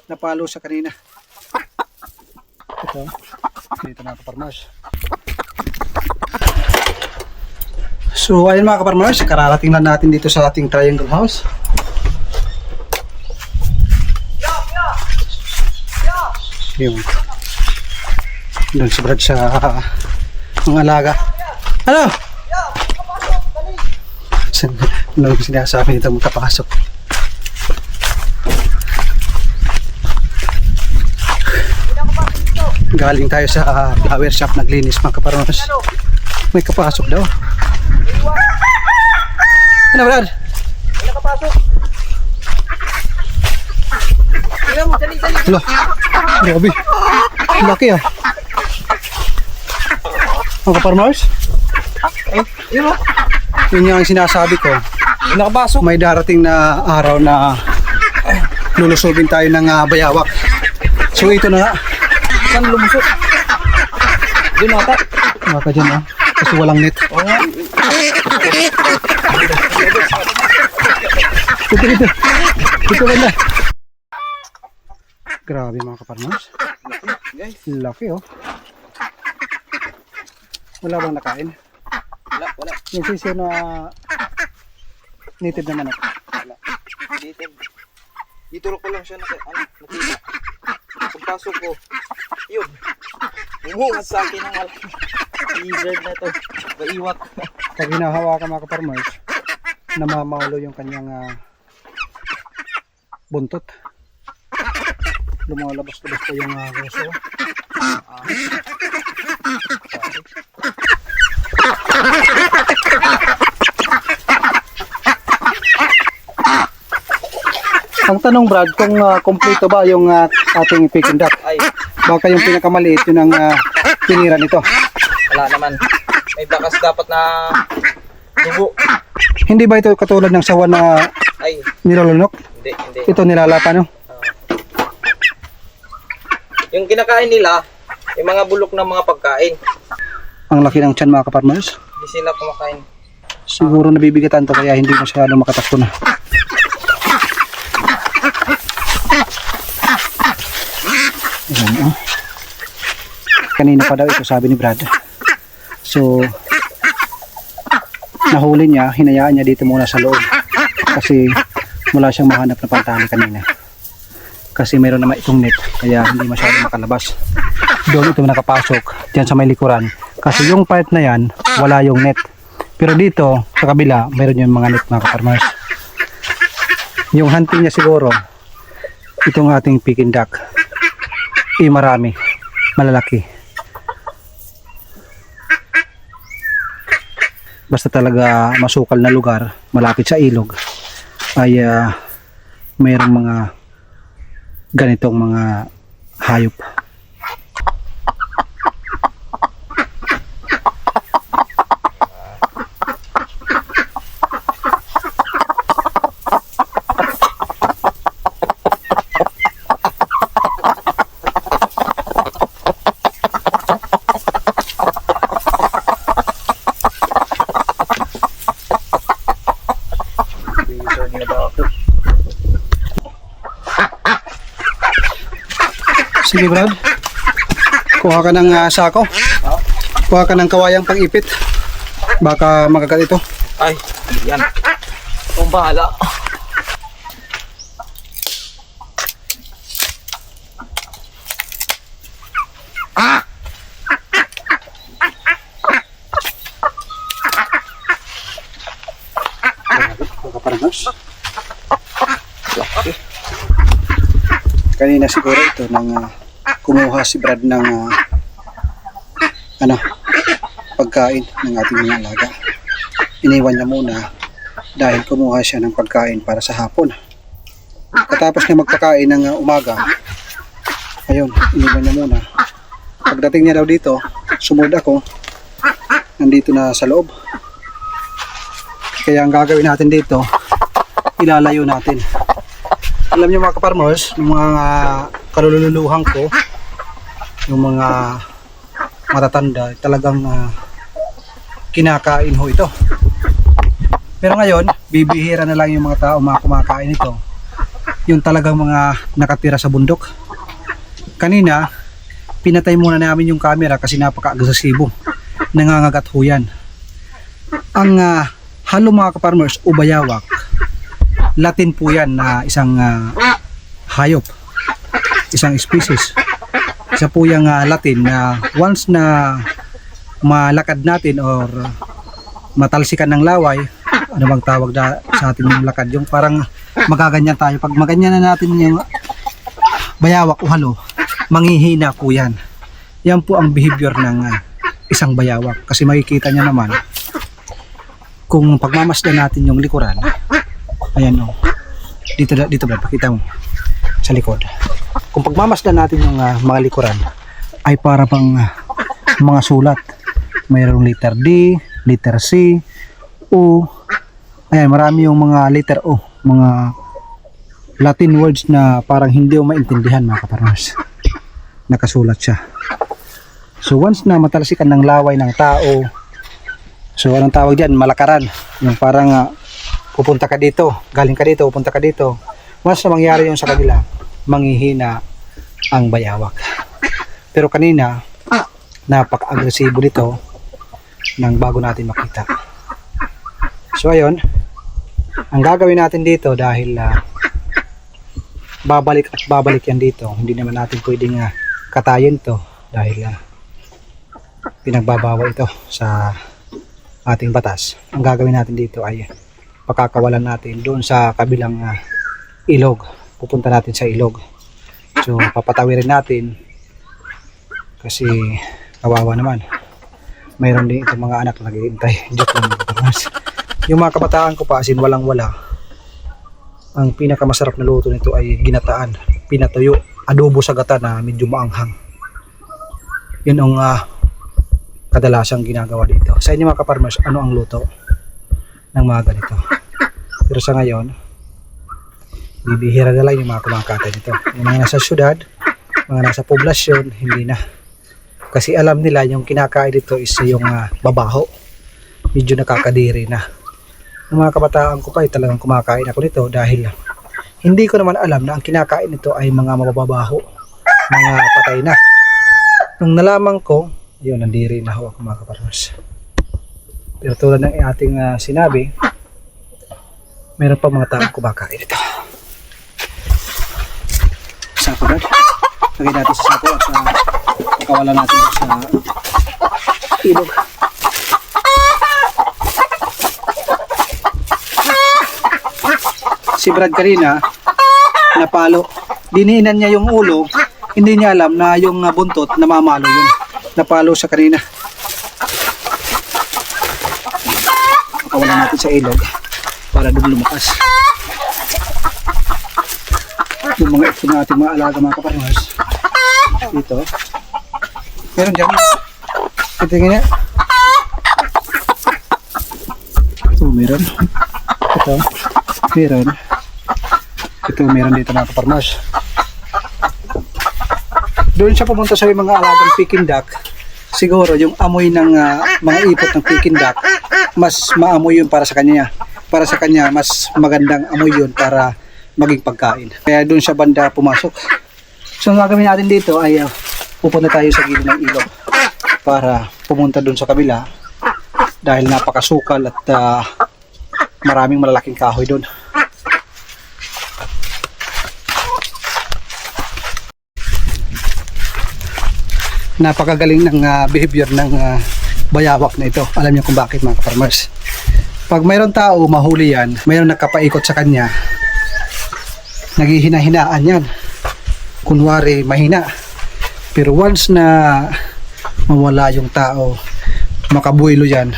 Napalo siya kanina. Ito. Dito na kaparmers. So ayun mga kaparmers, kararating lang natin dito sa ating triangle house. Yun. Doon si Brad sa mga alaga. Ano? Ano yung sinasabi nito magkapasok? Galing tayo sa flower shop, naglinis mga kaparmers. May kapasok daw. Ano Brad? May nakapasok. Tingnan mo, dali. Hala, grabe. Laki ah. Mga kaparmers? Yun o. Yun yung sinasabi ko. May nakapasok. May darating na araw na lulusubin tayo ng bayawak. So ito na nga. Saan lumusot? Doon ata. Baka dyan ah. Kasi walang net. Oo nga. Dito. Dito banda. Grabe mga kaparmers. Laki oh. Wala bang nakain? Wala. Yung sisiyo na native na manok. Wala. Dito ko lang siya nakita. Pagpasok ko, yun. Bumuhat sa akin ang lizard na to. Baiwak. Pag hinahawakan mga kaparmers, namamaulo yung kanyang buntot. Lumalabas-labas pa yung roso. Ang tanong Brad, kung kompleto ba yung ating Peking duck? Ay, Baka yung pinakamaliit yun ang tinira nito. wala naman. May bakas dapat na dugo. Hindi ba ito katulad ng sawa na Ay, nilolunok? hindi. Ito nilalapa no? Yung kinakain nila, yung mga bulok ng mga pagkain. Ang laki ng tiyan mga kaparmers. Hindi sila kumakain. Siguro nabibigatan to kaya hindi masyado makatakbo na. Ayan, oh. Kanina pa daw ito sabi ni Brad. So nahuli niya, hinayaan niya dito muna sa loob. Kasi wala siyang mahanap na pantali kanina. Kasi meron naman itong net kaya hindi masyado makalabas. Doon ito nakapasok diyan sa may likuran. Kasi yung part na yan wala yung net. Pero dito sa kabila meron yung mga net mga kaparmers. Yung hunting niya siguro itong ating Peking duck marami, malalaki. Basta talaga masukal na lugar malapit sa ilog ay mayroong mga ganitong mga hayop. Sige Brad, kuha ka ng sako, kuha ka ng kawayang pang-ipit, baka makagat ito. Ay, yan. Kung bahala. Kanina siguro ito nang kumuha si Brad ng pagkain ng ating mga alaga. Iniwan niya muna dahil kumuha siya ng pagkain para sa hapon. Katapos niya magpakain ng umaga, ayun, iniwan niya muna. Pagdating niya daw dito, sumunod ako, nandito na sa loob. Kaya ang gagawin natin dito, ilalayo natin. Alam niyo mga kaparmers, yung mga kalululuhang ko, yung mga matatanda, talagang kinakain ho ito. Pero ngayon, bibihira na lang yung mga tao mga kumakain ito. Yung talagang mga nakatira sa bundok. Kanina, pinatay muna namin yung camera kasi napaka-agresibo. Nangangagat ho yan. Ang halo mga kaparmers o bayawak, Latin po yan na isang hayop, isang species. Isa po yung Latin na once na malakad natin or matalsikan ng laway, ano bang tawag sa atin yung lakad, yung parang magaganyan tayo. Pag maganyan na natin yung bayawak o halo, manghihina po yan. Yan po ang behavior ng isang bayawak. Kasi makikita niya naman, kung pagmamasdan natin yung likuran, ayan o, dito ba, pakita mo sa likod. Kung pagmamasdan natin yung mga likuran, ay para pang mga sulat. Mayroong letter D, letter C, O. Ayan, marami yung mga letter O, mga Latin words na parang hindi mo maintindihan mga kaparmers. Nakasulat siya. So once na matalsikan ng laway ng tao, so anong tawag dyan? Malakaran. Yung parang pupunta ka dito, galing ka dito, pupunta ka dito. Once na mangyari yun sa kanila, manghihina ang bayawak. Pero kanina, napaka-agresibo nito nang bago natin makita. So ayun, ang gagawin natin dito dahil babalik at babalik yan dito, hindi naman natin pwedeng katayin to dahil pinagbabawal ito sa ating batas. Ang gagawin natin dito ay pakakawalan natin doon sa kabilang ilog. Pupunta natin sa ilog. So papatawirin natin kasi kawawa naman. Mayroon din itong mga anak na naghihintay. Joke lang. Yung mga kabataan ko pa, asin walang wala. Ang pinakamasarap na luto nito ay ginataan, pinatuyo, adobo sa gata na medyo maanghang. Yun ang kadalasang ginagawa dito. Sa inyo mga kaparmers, ano ang luto ng mga ganito? Pero sa ngayon, bibihira na lang yung mga kumakatay nito. Yung mga nasa syudad, mga nasa poblasyon, hindi na. Kasi alam nila yung kinakain dito is yung babaho. Medyo nakakadiri na. Yung mga kabataan ko pa ay talagang kumakain ako nito dahil hindi ko naman alam na ang kinakain nito ay mga mababaho, mga patay na. Nung nalaman ko, yun, nandiri na ako mga kaparmers. Pero tulad ng ating sinabi, meron pa mga taong kumakain ito. Sapo na. Lagay natin sa sapo at pakawalan natin sa ilog. Si Brad kanina napalo, diniinan niya yung ulo, hindi niya alam na yung buntot namamalo yun, napalo sa kanina. Pakawalan natin sa ilog para doon lumakas yung mga ito na ating mga alaga mga kaparmers. Dito meron dyan, tingin niya ito, meron ito, meron ito, meron dito mga kaparmers. Doon siya pumunta sa mga alagang Peking duck. Siguro yung amoy ng mga ipot ng Peking duck, mas maamoy yun para sa kanya. Para sa kanya, mas magandang amoy yun para maging pagkain. Kaya doon siya banda pumasok. So ang gagawin natin dito ay pupunta tayo sa gilid ng ilog para pumunta doon sa kabila dahil napakasukal at maraming malalaking kahoy doon. Napakagaling ng behavior ng bayawak na ito. Alam niyo kung bakit mga farmers. Pag mayroon tao mahuli yan, mayroon nakapaikot sa kanya, naghihina-hinaan yan. Kunwari mahina. Pero once na mawala yung tao, makabuelo yan,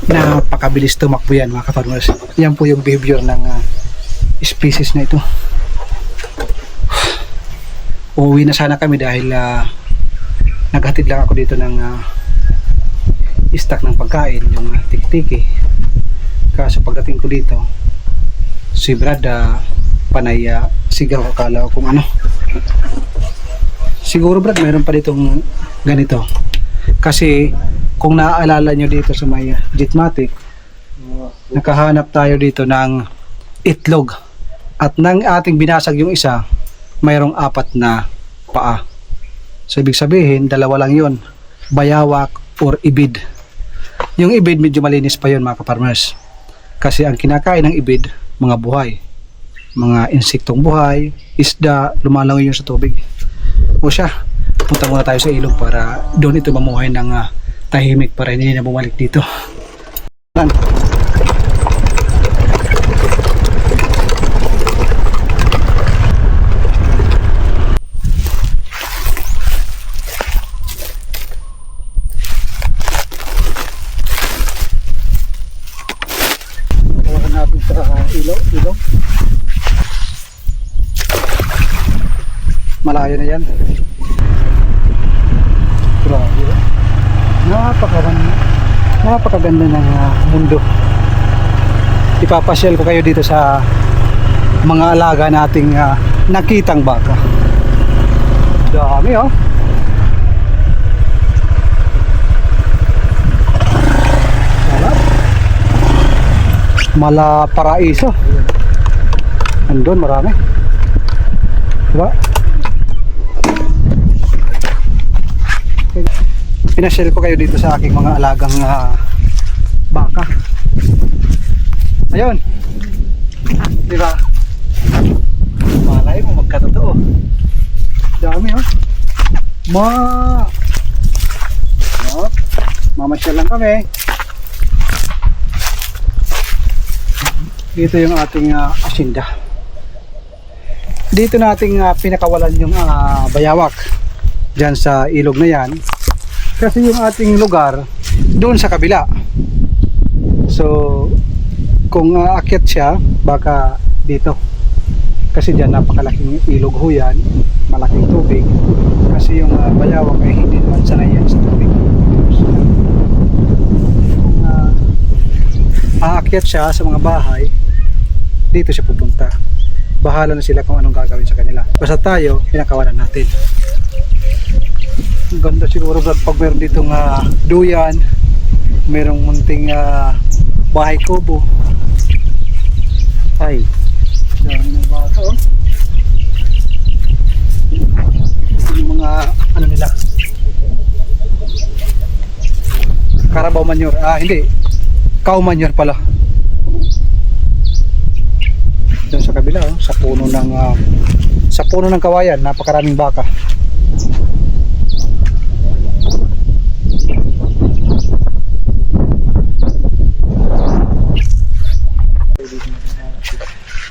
napakabilis tumakbo yan mga farmers. Yan po yung behavior ng species na ito. Uuwi na sana kami dahil naghatid lang ako dito ng stock ng pagkain, yung tik-tiki. Kaso pagdating ko dito, si Brad panay sigaw, akala ko kung ano. Siguro Brad, mayroon pa ditong ganito. Kasi kung naaalala nyo dito sa may Jetmatic, Nakahanap tayo dito ng itlog. At nang ating binasag yung isa, mayroong 4 na paa. So ibig sabihin, 2 lang yun. Bayawak or ibid. Yung ibid medyo malinis pa yun mga kaparmers. Kasi ang kinakain ng ibid, mga buhay. Mga insektong buhay, isda, lumalangoy yun sa tubig. O siya, punta muna tayo sa ilog para doon ito mamuhay ng tahimik para hindi na bumalik dito. Tawagan natin sa ilog. Malayo na yan. Grabe. Napakaganda ng mundo. Ipapasyal ko kayo dito sa mga alaga nating nakitang baka. Dami oh. Malaparaiso. Andun marami. Diba? Pinashare ko kayo dito sa aking mga alagang baka. Ayun. Diba? Malay mo magkatotoo. Dami oh. Mamasyal lang kami. Dito yung ating asinda. Dito nating pinakawalan yung bayawak dyan sa ilog na yan. Kasi yung ating lugar doon sa kabila. So kung aakyat siya baka dito. Kasi dyan napakalaking ilog ho yan. Malaking tubig. Kasi yung bayawak ay hindi naman sanay yan sa tubig. Kung aakyat siya sa mga bahay, dito siya pupunta. Bahala na sila kung anong gagawin sa kanila. Basta tayo, pinakawalan natin. Ganda siguro Brad pag meron ditong duyan, merong munting bahay kubo. Ay, dami ng bata oh. Yung mga ano nila, Carabao manure. Hindi, cow manure pala. Doon sa kabila oh, sa puno ng kawayan, napakaraming baka.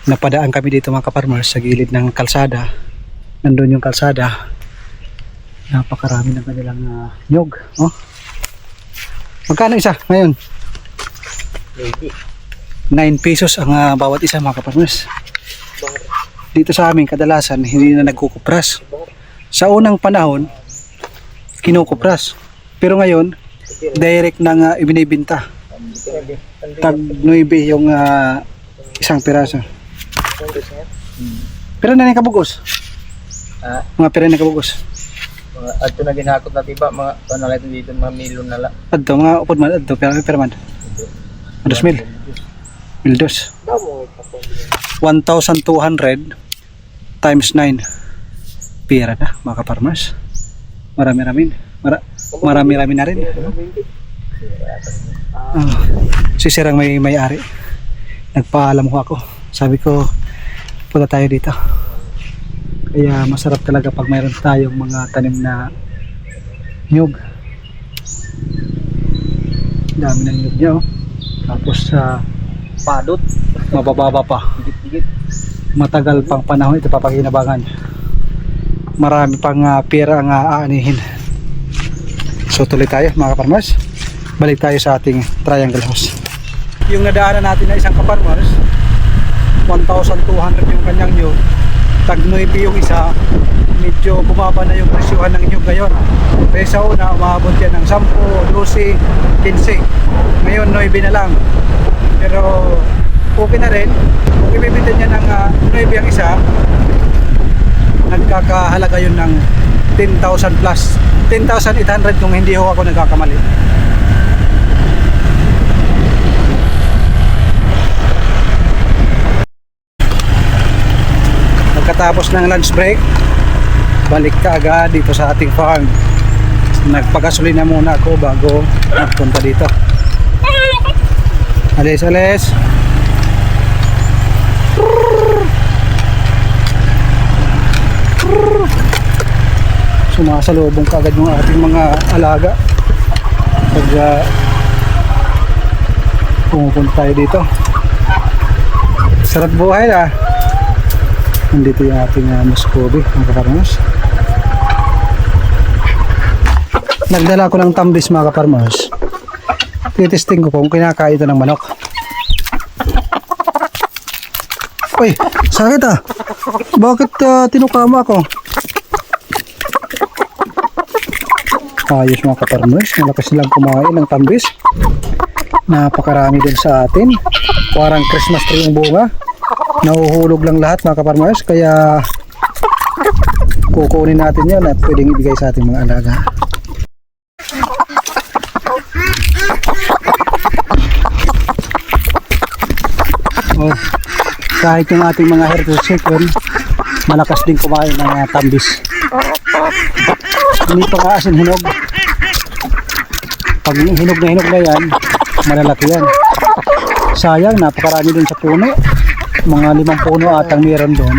Napadaan kami dito mga kaparmers sa gilid ng kalsada. Nandun yung kalsada. Napakarami ng kanilang nyog. Oh. Magkano isa ngayon? 9 pesos ang bawat isa mga kaparmers. Dito sa amin kadalasan hindi na nagkukupras. Sa unang panahon kinukupras. Pero ngayon direct nang ibinibenta. Tag 9 yung isang piraso. Pero na yung kabugos? Mga pera na kabugos? Adto na ginakot na tiba, mga panalay dito, mga milyon na lang. Adto, mga upod man, adto, pera man? 2,000? 1,200 times 9 pera na mga kaparmers. Marami-rami na rin. Si Sirang may-ari nagpaalam ko ako, sabi ko punta tayo dito. Kaya masarap talaga pag mayroon tayong mga tanim na nyug. Dami ng nyug niya oh. Tapos padot, mabababa pa. Matagal pang panahon ito papakinabangan. Marami pang pera ang aanihin. So tuloy tayo mga kaparmers. Balik tayo sa ating triangle house. Yung nadaanan natin na isang kaparmers, 1,200 yung kanyang nyug. Tag 9 yung isa. Medyo bumaba na yung presyuhan ng nyug ngayon. Kaya sa una umabot yan ng 10, 12, 15. Ngayon 9 na lang. Pero okay na rin. Kung ibibigyan niya ng 9 yung isa, nagkakahalaga yun ng 10,000 plus. 10,800 kung hindi ho ako nagkakamali. pagkatapos ng lunch break, balik ka agad dito sa ating farm. Nagpagasolina muna ako bago magpunta dito. Alis, alis. Sumasalubong ka agad yung ating mga alaga pag pumupunta tayo dito. Sarap buhay ah. Nandito yung ating Muscovy, mga kaparmers. Nagdala ko ng tambis, mga kaparmers. Titesting ko kung kinakain ito ng manok. Uy, sakit ah. Bakit tinukama ako? Ayos, mga kaparmers. Malakas silang kumain ng tambis. Napakarami din sa atin. Parang Christmas tree yung bunga. Nahuhulog lang lahat, mga kaparmers. Kaya kukunin natin yan at pwedeng ibigay sa ating mga alaga. Oh, kahit yung ating mga heritage chicken, malakas din kumain ng tambis. Hindi pa nga asin hinog. Pag hinog na yan, malalaki yan. Sayang, napakarami dun sa puno. Mga 5 puno atang meron doon.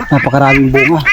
Napakaraming bunga.